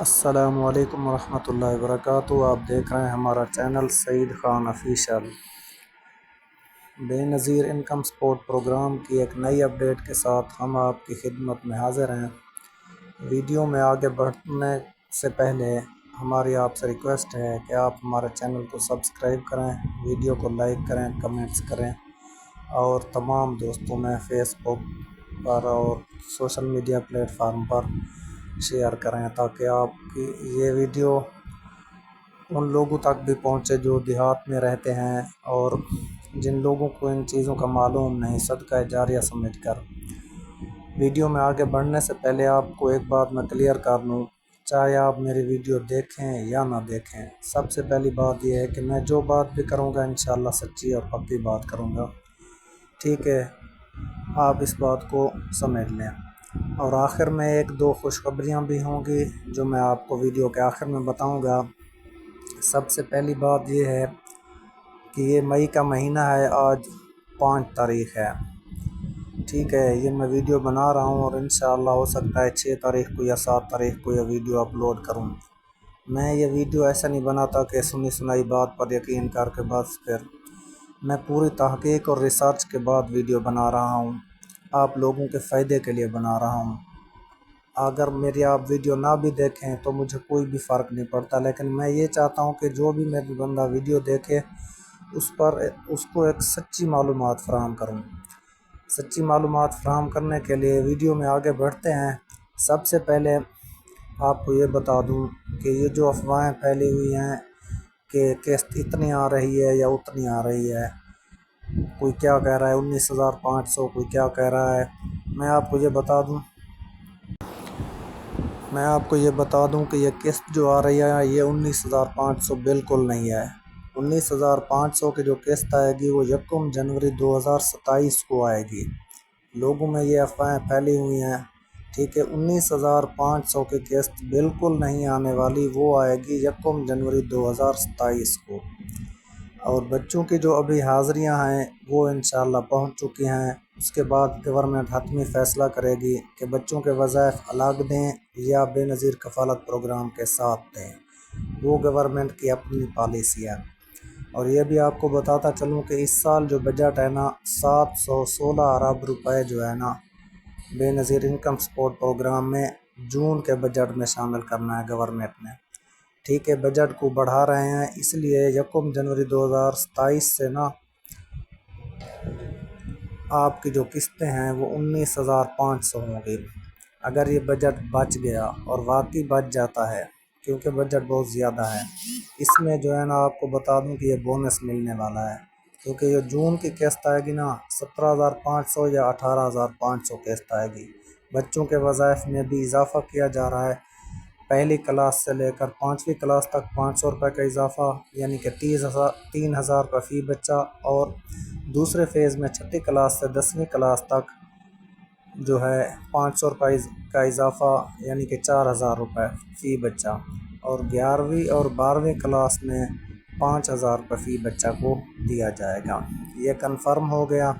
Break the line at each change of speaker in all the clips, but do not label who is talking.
السلام علیکم ورحمۃ اللہ وبرکاتہ۔ آپ دیکھ رہے ہیں ہمارا چینل سعید خان آفیشیل۔ بے نظیر انکم سپورٹ پروگرام کی ایک نئی اپڈیٹ کے ساتھ ہم آپ کی خدمت میں حاضر ہیں۔ ویڈیو میں آگے بڑھنے سے پہلے ہماری آپ سے ریکویسٹ ہے کہ آپ ہمارے چینل کو سبسکرائب کریں، ویڈیو کو لائک کریں، کمنٹس کریں اور تمام دوستوں میں فیس بک پر اور سوشل میڈیا پلیٹ فارم پر شیئر کریں تاکہ آپ کی یہ ویڈیو ان لوگوں تک بھی پہنچے جو دیہات میں رہتے ہیں اور جن لوگوں کو ان چیزوں کا معلوم نہیں، صدقہ جاریہ سمجھ کر۔ ویڈیو میں آگے بڑھنے سے پہلے آپ کو ایک بات میں کلیئر کر لوں، چاہے آپ میری ویڈیو دیکھیں یا نہ دیکھیں، سب سے پہلی بات یہ ہے کہ میں جو بات بھی کروں گا انشاءاللہ سچی اور پکی بات کروں گا، ٹھیک ہے؟ آپ اس بات کو سمجھ لیں۔ اور آخر میں ایک دو خوشخبریاں بھی ہوں گی جو میں آپ کو ویڈیو کے آخر میں بتاؤں گا۔ سب سے پہلی بات یہ ہے کہ یہ مئی کا مہینہ ہے، آج 5 تاریخ ہے، ٹھیک ہے؟ یہ میں ویڈیو بنا رہا ہوں اور انشاءاللہ ہو سکتا ہے 6 تاریخ کو یا 7 تاریخ کو یہ ویڈیو اپلوڈ کروں۔ میں یہ ویڈیو ایسا نہیں بناتا کہ سنی سنائی بات پر یقین کر کے بس پھر میں پوری تحقیق اور ریسرچ کے بعد ویڈیو بنا رہا ہوں، آپ لوگوں کے فائدے کے لیے بنا رہا ہوں۔ اگر میری آپ ویڈیو نہ بھی دیکھیں تو مجھے کوئی بھی فرق نہیں پڑتا، لیکن میں یہ چاہتا ہوں کہ جو بھی میری بندہ ویڈیو دیکھے اس کو ایک سچی معلومات فراہم کروں۔ سچی معلومات فراہم کرنے کے لیے ویڈیو میں آگے بڑھتے ہیں۔ سب سے پہلے آپ کو یہ بتا دوں کہ یہ جو افواہیں پھیلی ہوئی ہیں کہ قسط اتنی آ رہی ہے یا اتنی آ رہی ہے، کوئی کیا کہہ رہا ہے 19,500، کوئی کیا کہہ رہا ہے، میں آپ کو یہ بتا دوں کہ یہ قسط جو آ رہی ہے یہ 19,500 بالکل نہیں ہے۔ 19,500 کی جو قسط آئے گی وہ 1 جنوری 2027 کو آئے گی۔ لوگوں میں یہ افواہیں پھیلی ہوئی ہیں، ٹھیک ہے؟ 19,500 کی قسط بالکل نہیں آنے والی، وہ آئے گی 1 جنوری 2027 کو۔ اور بچوں کی جو ابھی حاضریاں ہیں وہ انشاءاللہ پہنچ چکی ہیں۔ اس کے بعد گورنمنٹ حتمی فیصلہ کرے گی کہ بچوں کے وظائف الگ دیں یا بے نظیر کفالت پروگرام کے ساتھ دیں، وہ گورنمنٹ کی اپنی پالیسی ہے۔ اور یہ بھی آپ کو بتاتا چلوں کہ اس سال جو بجٹ ہے نا، 716 ارب روپے جو ہے نا، بے نظیر انکم سپورٹ پروگرام میں جون کے بجٹ میں شامل کرنا ہے گورنمنٹ نے، ٹھیک ہے؟ بجٹ کو بڑھا رہے ہیں، اس لیے 1 جنوری 2027 سے نا آپ کی جو قسطیں ہیں وہ 19,500 ہوں گی۔ اگر یہ بجٹ بچ گیا اور واقعی بچ جاتا ہے، کیونکہ بجٹ بہت زیادہ ہے، اس میں جو ہے نا آپ کو بتا دوں کہ یہ بونس ملنے والا ہے، کیونکہ یہ جون کی قسط آئے گی نا 17,500 یا 18,500 قسط آئے گی۔ بچوں کے وظائف میں بھی اضافہ کیا جا رہا ہے، پہلی کلاس سے لے کر 5ویں کلاس تک 500 روپے کا اضافہ، یعنی کہ 3,000 روپے فی بچہ، اور دوسرے فیز میں 6ٹھی کلاس سے 10ویں کلاس تک جو ہے 500 روپے کا اضافہ، یعنی کہ 4,000 روپے فی بچہ، اور 11ویں اور 12ویں کلاس میں 5,000 روپے فی بچہ کو دیا جائے گا۔ یہ کنفرم ہو گیا۔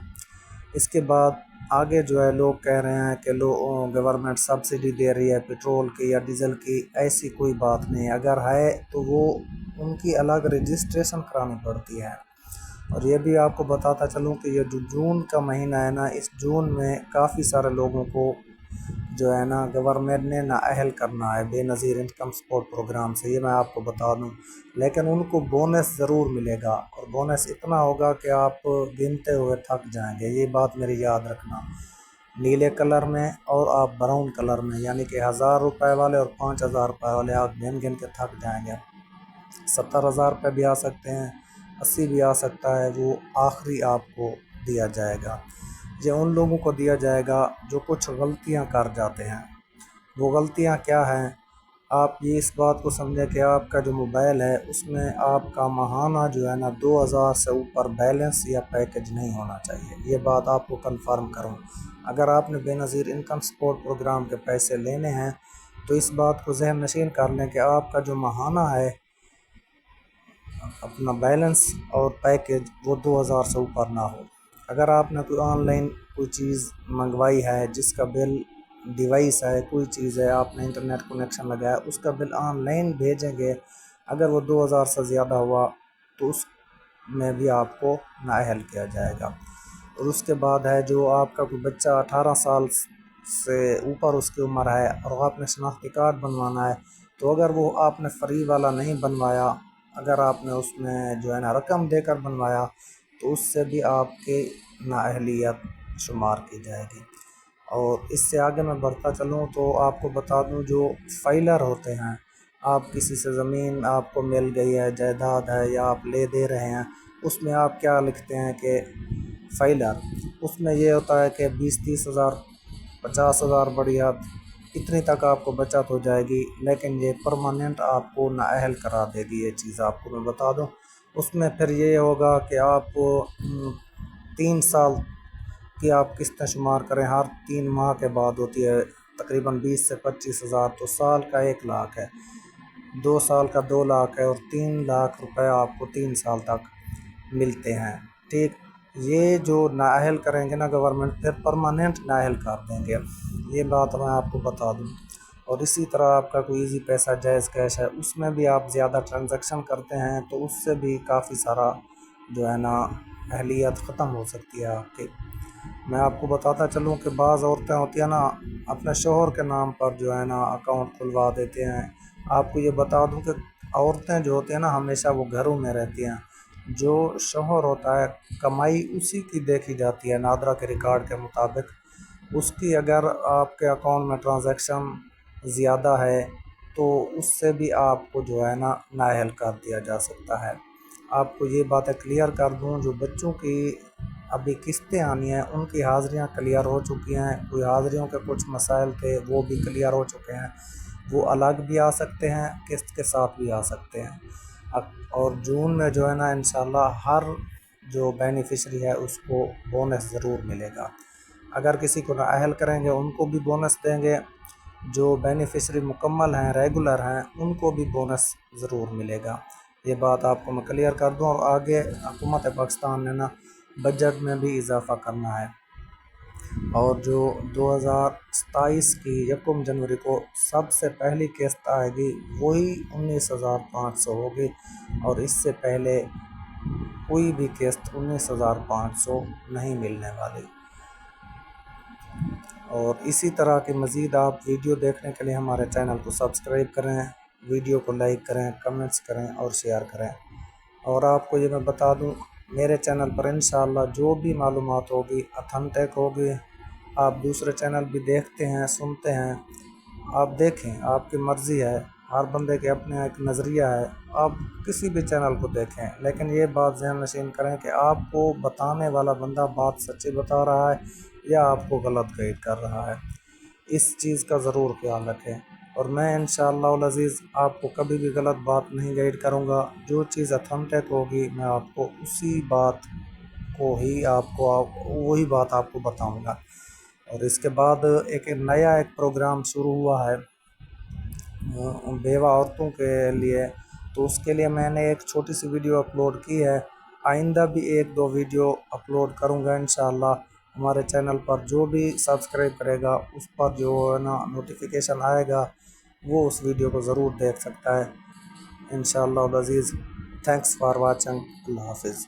اس کے بعد آگے جو ہے لوگ کہہ رہے ہیں کہ گورنمنٹ سبسڈی دے رہی ہے پیٹرول کی یا ڈیزل کی، ایسی کوئی بات نہیں، اگر ہے تو وہ ان کی الگ رجسٹریشن کرانی پڑتی ہے۔ اور یہ بھی آپ کو بتاتا چلوں کہ یہ جو جون کا مہینہ ہے نا، اس جون میں کافی سارے لوگوں کو جو ہے نا گورنمنٹ نے نااہل کرنا ہے بے نظیر انکم سپورٹ پروگرام سے، یہ میں آپ کو بتا دوں، لیکن ان کو بونس ضرور ملے گا، اور بونس اتنا ہوگا کہ آپ گنتے ہوئے تھک جائیں گے، یہ بات میری یاد رکھنا۔ نیلے کلر میں اور آپ براؤن کلر میں، یعنی کہ 1,000 روپے والے اور 5,000 روپے والے آپ گن کے تھک جائیں گے۔ 70,000 روپے بھی آ سکتے ہیں، 80 بھی آ سکتا ہے، وہ آخری آپ کو دیا جائے گا۔ یہ ان لوگوں کو دیا جائے گا جو کچھ غلطیاں کر جاتے ہیں۔ وہ غلطیاں کیا ہیں؟ آپ یہ اس بات کو سمجھیں کہ آپ کا جو موبائل ہے اس میں آپ کا ماہانہ جو ہے نا 2,000 سے اوپر بیلنس یا پیکج نہیں ہونا چاہیے، یہ بات آپ کو کنفرم کروں۔ اگر آپ نے بے نظیر انکم سپورٹ پروگرام کے پیسے لینے ہیں تو اس بات کو ذہن نشین کر لیں کہ آپ کا جو ماہانہ ہے اپنا بیلنس اور پیکج وہ 2,000 سے اوپر نہ ہو۔ اگر آپ نے کوئی آن لائن کوئی چیز منگوائی ہے جس کا بل ڈیوائس ہے، کوئی چیز ہے، آپ نے انٹرنیٹ کنیکشن لگایا، اس کا بل آن لائن بھیجیں گے، اگر وہ 2000 سے زیادہ ہوا تو اس میں بھی آپ کو نااہل کیا جائے گا۔ اور اس کے بعد ہے جو آپ کا کوئی بچہ 18 سال سے اوپر اس کی عمر ہے اور آپ نے شناختی کارڈ بنوانا ہے، تو اگر وہ آپ نے فری والا نہیں بنوایا، اگر آپ نے اس میں جو ہے نا رقم دے کر بنوایا، تو اس سے بھی آپ کی نااہلیت شمار کی جائے گی۔ اور اس سے آگے میں بڑھتا چلوں تو آپ کو بتا دوں جو فائلر ہوتے ہیں، آپ کسی سے زمین آپ کو مل گئی ہے، جائیداد ہے، یا آپ لے دے رہے ہیں، اس میں آپ کیا لکھتے ہیں کہ فائلر، اس میں یہ ہوتا ہے کہ 20-30 ہزار 50 ہزار بڑی حد اتنی تک آپ کو بچت ہو جائے گی، لیکن یہ پرماننٹ آپ کو نااہل کرا دے گی۔ یہ چیز آپ کو میں بتا دوں، اس میں پھر یہ ہوگا کہ آپ کو 3 سال کی آپ قسطیں شمار کریں، ہر 3 ماہ کے بعد ہوتی ہے تقریباً 20 سے 25 ہزار، تو سال کا 1 لاکھ ہے، 2 سال کا 2 لاکھ ہے، اور 3 لاکھ روپے آپ کو 3 سال تک ملتے ہیں۔ ٹھیک، یہ جو نااہل کریں گے نا گورنمنٹ، پھر پرماننٹ نااہل کر دیں گے، یہ بات میں آپ کو بتا دوں۔ اور اسی طرح آپ کا کوئی ایزی پیسہ جائز کیش ہے، اس میں بھی آپ زیادہ ٹرانزیکشن کرتے ہیں تو اس سے بھی کافی سارا جو ہے نا اہلیت ختم ہو سکتی ہے آپ کی۔ میں آپ کو بتاتا چلوں کہ بعض عورتیں ہوتی ہیں نا اپنے شوہر کے نام پر جو ہے نا اکاؤنٹ کھلوا دیتے ہیں۔ آپ کو یہ بتا دوں کہ عورتیں جو ہوتی ہیں نا ہمیشہ وہ گھروں میں رہتی ہیں، جو شوہر ہوتا ہے کمائی اسی کی دیکھی جاتی ہے، نادرا کے ریکارڈ کے مطابق اس کی اگر آپ کے اکاؤنٹ میں ٹرانزیکشن زیادہ ہے تو اس سے بھی آپ کو جو ہے نا نااہل کر دیا جا سکتا ہے۔ آپ کو یہ باتیں کلیئر کر دوں، جو بچوں کی ابھی قسطیں آنی ہیں ان کی حاضریاں کلیئر ہو چکی ہیں، کوئی حاضریوں کے کچھ مسائل تھے وہ بھی کلیئر ہو چکے ہیں، وہ الگ بھی آ سکتے ہیں، قسط کے ساتھ بھی آ سکتے ہیں۔ اور جون میں جو ہے نا انشاءاللہ ہر جو بینیفیشری ہے اس کو بونس ضرور ملے گا۔ اگر کسی کو نااہل کریں گے ان کو بھی بونس دیں گے، جو بینیفیشری مکمل ہیں، ریگولر ہیں، ان کو بھی بونس ضرور ملے گا۔ یہ بات آپ کو میں کلیئر کر دوں۔ اور آگے حکومت پاکستان نے نا بجٹ میں بھی اضافہ کرنا ہے، اور جو 2027 کی 1 جنوری کو سب سے پہلی قسط آئے گی وہی 19,500 ہوگی، اور اس سے پہلے کوئی بھی قسط 19,500 نہیں ملنے والی۔ اور اسی طرح کی مزید آپ ویڈیو دیکھنے کے لیے ہمارے چینل کو سبسکرائب کریں، ویڈیو کو لائک کریں، کمنٹس کریں اور شیئر کریں۔ اور آپ کو یہ میں بتا دوں میرے چینل پر انشاءاللہ جو بھی معلومات ہوگی اتھینٹک ہوگی۔ آپ دوسرے چینل بھی دیکھتے ہیں، سنتے ہیں، آپ دیکھیں، آپ کی مرضی ہے، ہر بندے کے اپنے ایک نظریہ ہے، آپ کسی بھی چینل کو دیکھیں، لیکن یہ بات ذہن نشین کریں کہ آپ کو بتانے والا بندہ بات سچی بتا رہا ہے یا آپ کو غلط گائیڈ کر رہا ہے، اس چیز کا ضرور خیال رکھیں۔ اور میں انشاءاللہ العزیز آپ کو کبھی بھی غلط بات نہیں گائیڈ کروں گا، جو چیز اتھینٹک ہوگی میں آپ کو اسی بات کو ہی وہی بات آپ کو بتاؤں گا۔ اور اس کے بعد ایک نیا پروگرام شروع ہوا ہے بیوہ عورتوں کے لیے، تو اس کے لیے میں نے ایک چھوٹی سی ویڈیو اپلوڈ کی ہے، آئندہ بھی 1-2 ویڈیو اپلوڈ کروں گا انشاءاللہ۔ ہمارے چینل پر جو بھی سبسکرائب کرے گا اس پر جو ہے نا نوٹیفیکیشن آئے گا وہ اس ویڈیو کو ضرور دیکھ سکتا ہے انشاءاللہ العزیز۔ تھینکس فار واچنگ، اللہ حافظ۔